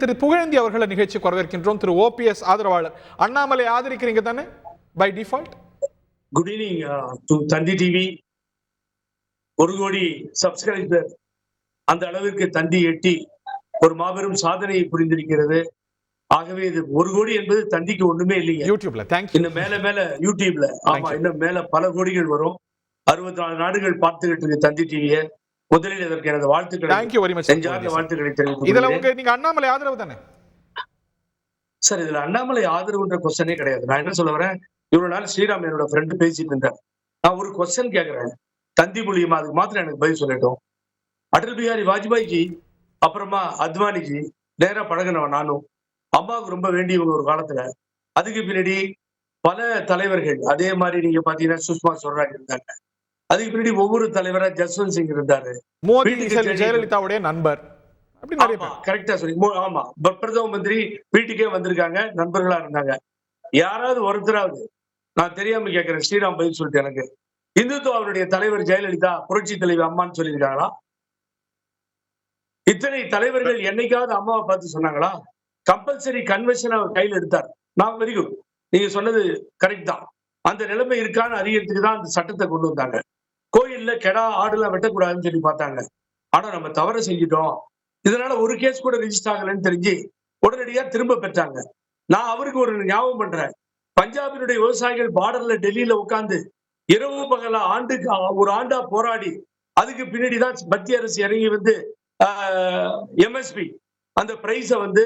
திரு புகழேந்தி அவர்களை நிகழ்ச்சி வரவேற்கின்றோம். திரு ஓபிஎஸ் ஆதரவாளர் அண்ணாமலை ஆதரிக்கிறீங்க தானே by default? Good evening to Thanthi TV. 1 crore subscriber அந்த அளவிற்கு தந்தி எட்டி ஒரு மாபெரும் சாதனையை புரிந்திருக்கிறது. ஆகவே இது 1 கோடி என்பது தந்திக்கு ஒண்ணுமே இல்லைங்க. யூடியூப்ல தேங்க்யூ. இன்னும் மேல யூடியூப்ல ஆமா இன்னும் மேல பல கோடிகள் வரும். 64 நாடுகள் பார்த்துக்கிட்டு இருக்கு தந்தி டிவியை. முதலில் இதற்கு எனது வாழ்த்துக்களை வாழ்த்துக்களை தெரிவித்து இதுல உங்க நீங்க அண்ணாமலை ஆதரவு தானே சார்? இதுல அண்ணாமலை ஆதரவுன்ற கொஸ்டனே கிடையாது. நான் என்ன சொல்ல வரேன், இவ்வளவு நாள் ஸ்ரீராம் என்னோட ஃப்ரெண்டு பேசிட்டு இருந்தார். நான் ஒரு கொஸ்டின் கேட்கிறேன் தந்தி மூலியமா, அதுக்கு மாத்திரம் எனக்கு பதில் சொல்லட்டும். அடல் பிஹாரி வாஜ்பாய்ஜி அப்புறமா அத்வானிஜி நேரா பழகினவன் நானும். அம்மாவுக்கு ரொம்ப வேண்டியவங்க ஒரு காலத்துல. அதுக்கு பின்னாடி பல தலைவர்கள் அதே மாதிரி நீங்க பாத்தீங்கன்னா சுஷ்மா ஸ்வராஜ் இருந்தாங்க. அதுக்கு பின்னாடி ஒவ்வொரு தலைவரா ஜஸ்வந்த் சிங் இருந்தாரு. மோடி ஜெயலலிதாவுடைய நண்பர். கரெக்டா சொல்லி ஆமா பிரதம மந்திரி வீட்டுக்கே வந்திருக்காங்க, நண்பர்களா இருந்தாங்க. யாராவது ஒருத்தராவது, நான் தெரியாம கேட்கிறேன் ஸ்ரீராம் பதில் சொல்லிட்டு, எனக்கு இந்துத்துவாவுடைய தலைவர் ஜெயலலிதா புரட்சி தலைவர் அம்மான்னு சொல்லியிருக்காங்களா? இத்தனை தலைவர்கள் என்னைக்காவது அம்மாவை பார்த்து சொன்னாங்களா? கம்பல்சரி கன்வென்ஷன் அவர் கையில் எடுத்தார். நான் வெரி குட், நீங்க சொன்னது கரெக்ட் தான். அந்த நிலைமை இருக்கான்னு அறியறதுக்கு தான் அந்த சட்டத்தை கொண்டு வந்தாங்க. கோயில்ல கெடா ஆடுலாம் வெட்டக்கூடாதுன்னு சொல்லி பார்த்தாங்க. ஆனா நம்ம தவறு செஞ்சிட்டோம், இதனால ஒரு கேஸ் கூட ரெஜிஸ்டர் ஆகலன்னு தெரிஞ்சு உடனடியா திரும்ப பெற்றாங்க. நான் அவருக்கு ஒரு ஞாபகம் பண்றேன். பஞ்சாபினுடைய விவசாயிகள் பார்டர்ல டெல்லியில உட்கார்ந்து இரவு பகல ஆண்டுக்கு ஒரு ஆண்டா போராடி அதுக்கு பின்னாடிதான் மத்திய அரசு இறங்கி வந்து எம்எஸ்பி அந்த பிரைஸ வந்து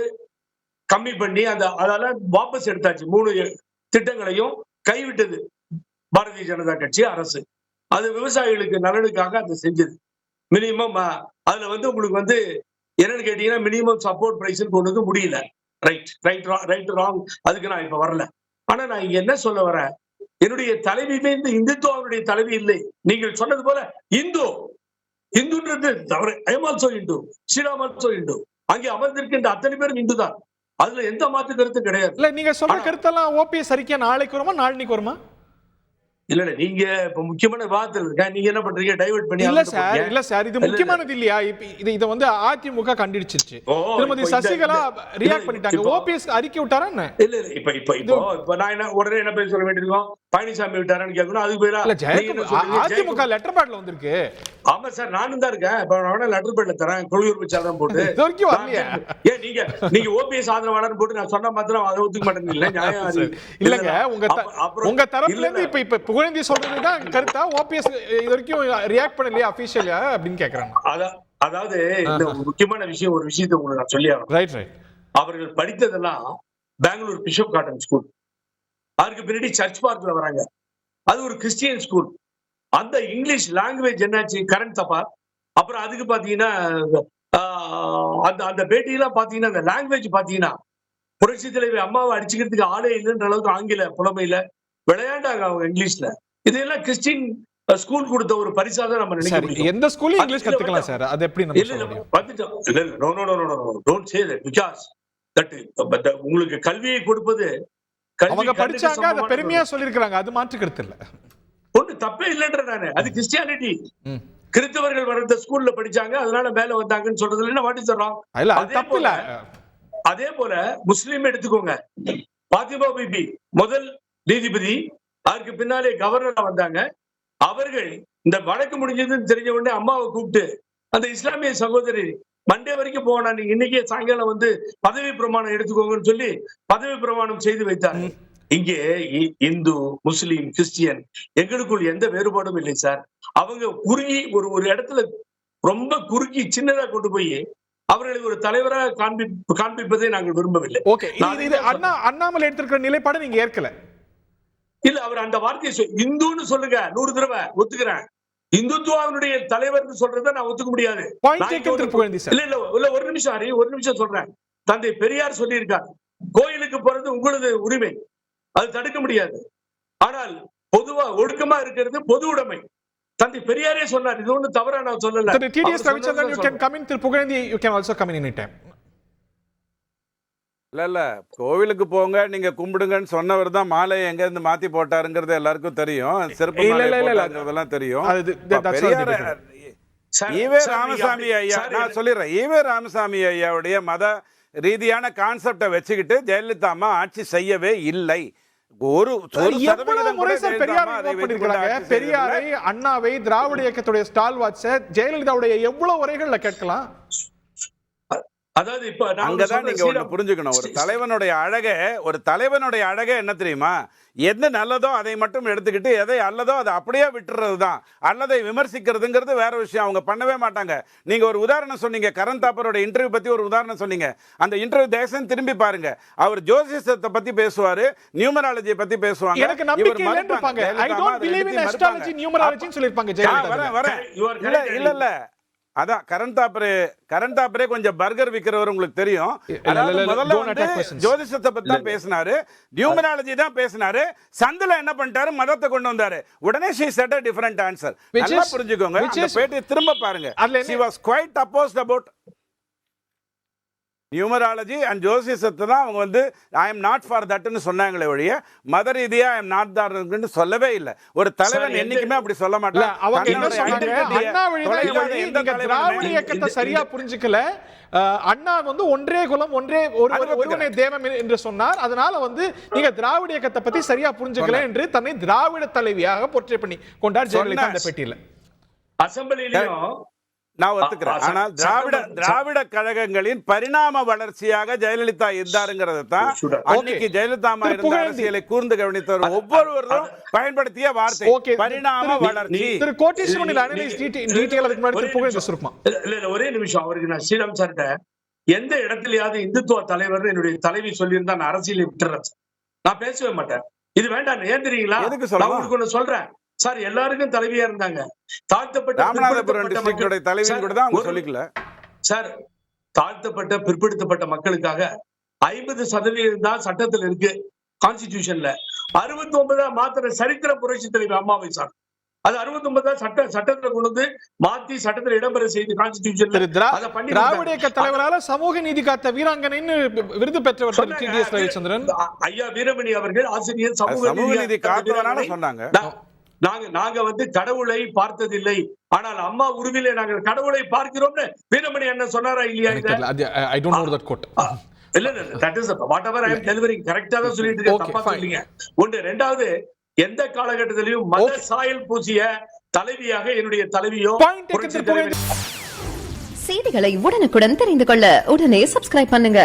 கம்மி பண்ணி அதால வாபஸ் எடுத்தாச்சு. 3 திட்டங்களையும் கைவிட்டது பாரதிய ஜனதா கட்சி அரசு. அது விவசாயிகளுக்கு நலனுக்காக அதை செஞ்சது. மினிமம் அதுல வந்து உங்களுக்கு வந்து என்னன்னு கேட்டீங்கன்னா மினிமம் சப்போர்ட் பிரைஸ் கொண்டு வந்து முடியல. ரைட் ராங் அதுக்கு நான் இப்ப வரல. ஆனா நான் இங்க என்ன சொல்ல வரேன், என்னுடைய தலைவியுமே இந்த இந்துத்துவனுடைய தலைவி இல்லை. நீங்கள் சொன்னது போல இந்துன்றது தவறு. I am also Hindu, Sriram also Hindu. அங்கே அமர்ந்திருக்கின்ற அத்தனை பேரும் இந்து தான். அதுல எந்த மாற்று கருத்து கிடையாது. இல்ல நீங்க சொல்ற கருத்தெல்லாம் ஓபிஎஸ் அறிக்கை நாளைக்கு வருமா நாளைக்கு வருமா? இல்ல நீங்க இப்ப முக்கியமான விவாதத்தில் இருக்க, நீங்க என்ன பண்றீங்க, டைவர்ட் பண்ணி. இல்ல சார் இது முக்கியமானது இல்லையா? இத வந்து அதிமுக கண்டிச்சிருச்சு. திருமதி சசிகலா ரியாக்ட் பண்ணிட்டாங்க. ஓபிஎஸ் அறிக்கை விட்டாரா என்ன? இல்ல இப்ப நான் என்ன உடனே என்ன பேச சொல்ல வேண்டியிருக்கோம், பழனிசாமி விட்டாரான்னு கேட்கணும். அதுக்கு பேரா அதிமுக லெட்டர் பேட்ல வந்திருக்கு. ஆமா சார், நானும் தான் இருக்கேன். இப்ப நான் லெட்டர் பேட்ல தரேன் குழுவியர் பிச்சாதான் போட்டு. ஏன் நீங்க ஓபிஎஸ் ஆதரவாளர் போட்டு நான் சொன்ன மாத்திரம் அதை ஒத்துக்க மாட்டேங்க. இல்ல நியாயம் இல்லங்க. உங்க தரப்புல இருந்து இப்ப புகழேந்தி சொல்றதுதான் கருத்தா? ஓபிஎஸ் இது வரைக்கும் ரியாக்ட் பண்ணலையா ஆபீஷியலா அப்படின்னு கேக்குறாங்க. அதாவது இந்த முக்கியமான விஷயம், ஒரு விஷயத்தை உங்களுக்கு நான் சொல்லி ஆகணும். ரைட். அவர்கள் படித்ததெல்லாம் பெங்களூர் பிஷப் காட்டன் ஸ்கூல். அதுக்கு பின்னாடி சர்ச் பார்க்ல வராங்க. அது ஒரு கிறிஸ்டியன் ஸ்கூல். அந்த இங்கிலீஷ் லாங்குவேஜ் என்னாச்சு, கரண்ட் தப்பா. அப்புறம் அதுக்கு பாத்தீங்கன்னா அந்த பேட்டியெல்லாம் பாத்தீங்கன்னா அந்த லாங்குவேஜ் பாத்தீங்கன்னா புரட்சி தலைவி அம்மாவை அடிச்சுக்கிறதுக்கு ஆளே இல்லைன்ற அளவுக்கு ஆங்கில புலமையில விளையாண்டாங்க அவங்க இங்கிலீஷ்ல. இதெல்லாம் கிறிஸ்டின் ஸ்கூல் கொடுத்த ஒரு பரிசாக நம்ம நினைக்கிறோம். எந்த ஸ்கூல்ல இங்கிலீஷ் கத்துக்கலாம் சார், அது எப்படி நம்ம சொல்ல முடியும்? Don't say that because that உங்களுக்கு கல்வியை கொடுப்பது அவங்க படிச்சாங்க, அத பெருமையா சொல்லிருக்காங்க. அது மாற்று கருத்து இல்ல, ஒண்ணு தப்பே இல்லன்ற நானு. அது கிறிஸ்டியானிட்டி. கிறிஸ்தவர்கள் வர்ற ஸ்கூல்ல படிச்சாங்க, அதனால மேல வந்தாங்கன்னு சொல்றதுல என்ன வாட்டி சொல்றோம்? அதே போல முஸ்லீம் எடுத்துக்கோங்க. பாத்திமா பிபி முதல் நீதிபதி, அதுக்கு பின்னாலே கவர்னரா வந்தாங்க. அவர்கள் இந்த வழக்கு முடிஞ்சதுன்னு தெரிஞ்ச உடனே அம்மாவை கூப்பிட்டு அந்த இஸ்லாமிய சகோதரி மண்டே வரைக்கும் போனா, நீங்க இன்னைக்கே சாயங்காலம் வந்து பதவி பிரமாணம் எடுத்துக்கோங்கன்னு சொல்லி பதவி பிரமாணம் செய்து வைத்தார். இங்கே இந்து முஸ்லீம் கிறிஸ்டியன் எங்களுக்குள் எந்த வேறுபாடும் இல்லை சார். அவங்க குறுகி ஒரு இடத்துல ரொம்ப குறுக்கி சின்னதா கொண்டு போய் அவர்களை ஒரு தலைவராக காண்பிப்பதை நாங்கள் விரும்பவில்லை. அண்ணாமலை எடுத்திருக்கிற நிலைப்பாடு நீங்க ஏற்கல? இல்ல, அவர் அந்த வார்த்தையை இந்துன்னு சொல்லுங்க 100 தடவை ஒத்துக்கிறேன். இந்துத்துவாவினுடைய தலைவர் சொல்றதை நான் ஒத்துக்க முடியாது. இல்ல ஒரு நிமிஷம் சொல்றேன். தந்தை பெரியார் சொல்லியிருக்கார், கோயிலுக்கு போறது உங்களது உரிமை, அது தடுக்க முடியாது. ஆனால் பொதுவா ஒழுக்கமா இருக்கிறது பொது உடைமை. தந்தை பெரியாரே சொன்னார். இது ஒண்ணு தவறா நான் சொல்லல. TDS Ravichandran, you can come in. Through Pugalenthi, you can also come in anytime. இல்ல கோவிலுக்கு போங்க, நீங்க கும்பிடுங்கன்னு சொன்னவர் தான் மாலை எங்க இருந்து மாத்தி போட்டாருங்கிறது எல்லாருக்கும் தெரியும். சிறப்பு மாலைங்கிறதெல்லாம் தெரியும். ஈவே ராமசாமி ஐயா, நான் சொல்லிடுறேன், ஈவே ராமசாமி ஐயாவுடைய மத ரீதியான கான்செப்டை வச்சுக்கிட்டு ஜெயலலிதா அம்மா ஆட்சி செய்யவே இல்லை. ஒரு எவ்வளவு முறை சார் பெரியாரை invoke பண்ணிருக்காங்க? பெரியாரை, அண்ணாவை, திராவிட இயக்கத்துடைய ஸ்டால்வாட்ஸ் ஜெயலலிதாவுடைய எவ்வளவு உரைகள்ல கேட்கலாம். அதாவது இப்ப அங்கதான் நீங்க ஒண்ணு புரிஞ்சுக்கணும். ஒரு தலைவனுடைய அழகே என்ன தெரியுமா? எது நல்லதோ அதை மட்டும் எடுத்துக்கிட்டு எதை அல்லதோ அதை அப்படியே விட்டுறது தான். அல்லதை விமர்சிக்கிறதுங்கிறது வேற விஷயம். அவங்க பண்ணவே மாட்டாங்க. நீங்க ஒரு உதாரணம் சொன்னீங்க, கரண் தாப்பரோட இன்டர்வியூ பத்தி ஒரு உதாரணம் சொன்னீங்க. அந்த இன்டர்வியூ தேசம் திரும்பி பாருங்க. அவர் ஜோசியத்தை பத்தி பேசுவாரு, நியூமராலஜி பத்தி பேசுவாங்க. எனக்கு நம்பிக்கை இல்லைன்றாங்க. I don't believe in astrology, numerology ன்னு சொல்லிருப்பாங்க ஜெயலலிதா. வரேன். இல்ல அதான் கரண் தாப்பரே கொஞ்சம் பர்கர் விக்கிறவர் உங்களுக்கு தெரியும். முதல்ல ஜோதிஷத்தை பத்தி தான் பேசினாரு, நியூமராலஜி தான் பேசினாரு. சந்தில என்ன பண்ணிட்டாரு? மதத்தை கொண்டு வந்தாரு. உடனே she said a different answer. நல்லா புரிஞ்சுக்கோங்க. அந்த பேட்டியை திரும்ப பாருங்க. She was quite opposed about numerology and ஜோசியத்தை தான் அவங்க வந்து ஐ எம் நாட் ஃபார் தட்னு சொன்னாங்களே ஒழிய மத ரீதியா ஐ எம் நாட் தாட்னு சொல்லவே இல்லை. ஒரு தலைவன் என்னைக்குமே அப்படி சொல்ல மாட்டாங்க. அவங்க என்ன சொன்னாங்க? அண்ணா வழி நீங்க திராவிட இயக்கத்தை சரியா புரிஞ்சுக்கல. அண்ணா வந்து ஒன்றே குலம் ஒன்றே ஒருவனே தேவம் என்று சொன்னார். அதனால வந்து நீங்க திராவிட இயக்கத்தை பத்தி சரியா புரிஞ்சுக்கல என்று தன்னை திராவிட தலைவியாக போர்ட்ரே பண்ணி கொண்டார் ஜெயலலிதா அந்த பேட்டியில. அசெம்பிளிலையும் நான் ஒத்துக்கிறேன். ஆனால் திராவிட கழகங்களின் பரிணாம வளர்ச்சியாக ஜெயலலிதா இருந்தாருங்கிறது தான் அன்னைக்கு ஜெயலலிதா அம்மா இருந்த அரசியலை கூர்ந்து கவனித்தவர் ஒவ்வொருவரும் பயன்படுத்திய வார்த்தை பரிணாம வளர்ச்சி. திரு கோட்டீஸ்வரன் அனலைஸ் டீடைல் அதுக்கு முன்னாடி புகழேந்தி சுருக்குமா? இல்ல ஒரே நிமிஷம். அவருக்கு நான் ஸ்ரீராம் சார்ட்ட எந்த இடத்துலயாவது இந்துத்துவ தலைவர் என்னுடைய தலைவி சொல்லியிருந்தா நான் அரசியலை விட்டுறேன். நான் பேசவே மாட்டேன். இது வேண்டாம். ஏன் தெரியுங்களா? நான் உங்களுக்கு ஒண்ணு சொல்றேன் சார். எல்லாருக்கும் தலைவியா இருந்தாங்க. தாழ்த்தப்பட்ட சார், தாழ்த்தப்பட்ட பிற்படுத்தப்பட்ட மக்களுக்காக 50% தான் சட்டத்தில் இருக்கு, கான்ஸ்டிடியூஷன்ல. 69 மாத்திர சரித்திர புரட்சி தலைவர் அம்மாவை சார். அது 69 சட்டத்துல கொண்டு வந்து மாத்தி சட்டத்தில் இடம்பெற செய்து கான்ஸ்டிடியூஷன்ல திராவிட இயக்க தலைவரால சமூக நீதி காத்த வீராங்கனைன்னு விருது பெற்றவர் டிடிஎஸ் ரவிச்சந்திரன் ஐயா வீரமணி அவர்கள் ஆசிரியர் சமூக நீதி காத்தவரான சொன்னாங்க. நாங்க வந்து கடவுளை பார்த்ததில்லை, ஆனால் அம்மா உருவிலே நாங்கள் கடவுளை பார்க்கிறோம்னு வீரமணி என்ன சொன்னாரா இல்லையா? I don't know that quote. இல்ல that is whatever I am delivering கரெக்ட்டா தான் சொல்லிட்டு இருக்கேன். தப்பா சொல்றீங்க. ஒன்று. இரண்டாவது, எந்த காலகட்டத்திலும் மத சாயல் பூசிய தலைவியாக என்னுடைய தலைவியோ செய்திகளை உடனுக்குடன் தெரிந்து கொள்ள உடனே சப்ஸ்கிரைப் பண்ணுங்க.